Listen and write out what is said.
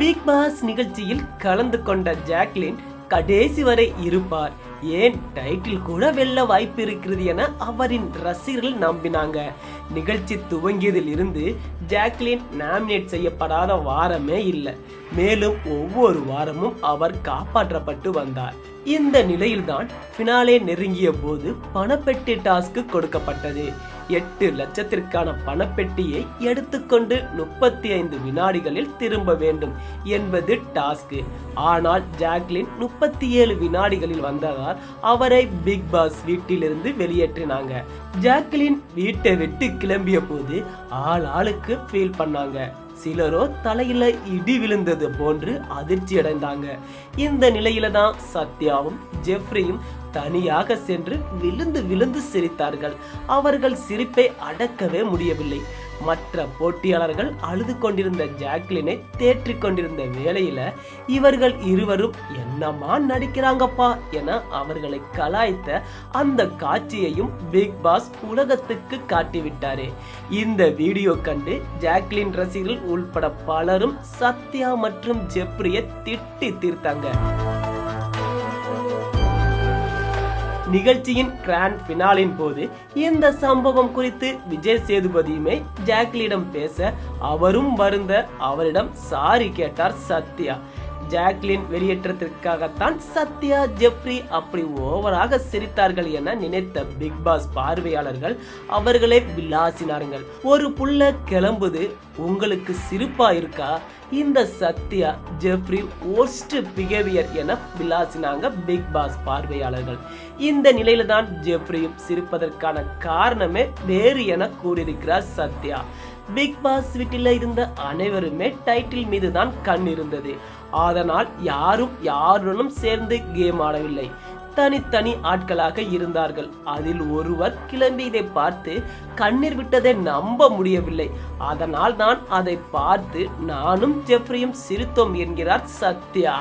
Big pass நிகழ்ச்சியில் கலந்து கொண்ட ஜாக்லின் கடைசி வரை இருப்பார், ஏன் டைட்டில் கூட வெல்ல வாய்ப்பு இருக்கிறது என அவரின் ரசிகர்கள் நம்பினாங்க. நிகழ்ச்சி துவங்கியதில் இருந்து ஜாக்லின் நாமினேட் செய்யப்படாத வாரமே இல்லை. மேலும் ஒவ்வொரு வாரமும் அவர் காப்பாற்றப்பட்டு வந்தார். இந்த நிலையில்தான் ஃபினாலே நெருங்கிய போது பணப்பெட்டி டாஸ்க் கொடுக்கப்பட்டது. 8 லட்சத்திற்கான பணப்பெட்டியை எடுத்துக்கொண்டு 35 வினாடிகளில் திரும்ப வேண்டும் என்பது டாஸ்க். ஆனால் ஜாக்லின் 37 வினாடிகளில் வந்ததால் அவரை பிக் பாஸ் வீட்டிலிருந்து வெளியேற்றினாங்க. ஜாக்லின் வீட்டை விட்டு கிளம்பிய போது ஆளுக்கு ஃபீல் பண்ணாங்க. சிலரோ தலையில இடி விழுந்தது போன்று அதிர்ச்சி அடைந்தாங்க. இந்த நிலையில தான் சத்யாவும் ஜெஃப்ரியும் தனியாக சென்று விழுந்து விழுந்து சிரித்தார்கள். அவர்கள் சிரிப்பை அடக்கவே முடியவில்லை. மற்ற போட்டியாளர்கள் அழுது கொண்டிருந்த ஜாக்லினை தேற்றிக் கொண்டிருந்த வேளையில இவர்கள் இருவரும் என்னமா நடிக்கிறாங்கப்பா என அவர்களை கலாய்த்த அந்த காட்சியையும் பிக் பாஸ் உலகத்துக்கு காட்டிவிட்டாரே. இந்த வீடியோ கண்டு ஜாக்லின் ரசிகர்கள் உள்பட பலரும் சத்யா மற்றும் ஜெஃப்ரியை திட்டி தீர்த்தாங்க. நிகழ்ச்சியின் கிராண்ட் ஃபினாலின் போது இந்த சம்பவம் குறித்து விஜய் சேதுபதியுமே ஜாக்லினிடம் பேச அவரும் வருந்த அவரிடம் சாரி கேட்டார் சத்யா. ஜாக்லின் வெளியேற்றத்திற்காகத்தான் சத்யா ஜெஃப்ரி அப்படி ஓவராக சிரித்தார்கள் என நினைத்த பிக் பாஸ் பார்வையாளர்கள் அவர்களை விளாசினார்கள். ஒரு புள்ள கிளம்புது, உங்களுக்கு சிரிப்பா இருக்கா? இந்த சத்யா ஜெஃப்ரி worst பிஹேவியர் என விளாசினாங்க பிக் பாஸ் பார்வையாளர்கள். இந்த நிலையில தான் ஜெஃப்ரியும் சிரிப்பதற்கான காரணமே வேறு என கூறியிருக்கிறார் சத்யா. பிக் பாஸ் வீட்டில் இருந்த அனைவருமே டைட்டில் மீது தான் கண் இருந்தது. அதனால் யாரும் யாருடனும் சேர்ந்து கேம் ஆடவில்லை. தனித்தனி ஆட்களாக இருந்தார்கள். அதில் ஒருவர் கிளம்பியதை பார்த்து கண்ணீர் விட்டதை நம்ப முடியவில்லை. அதனால் தான் அதை பார்த்து நானும் ஜெஃப்ரியும் சிரித்தோம் என்கிறார் சத்யா.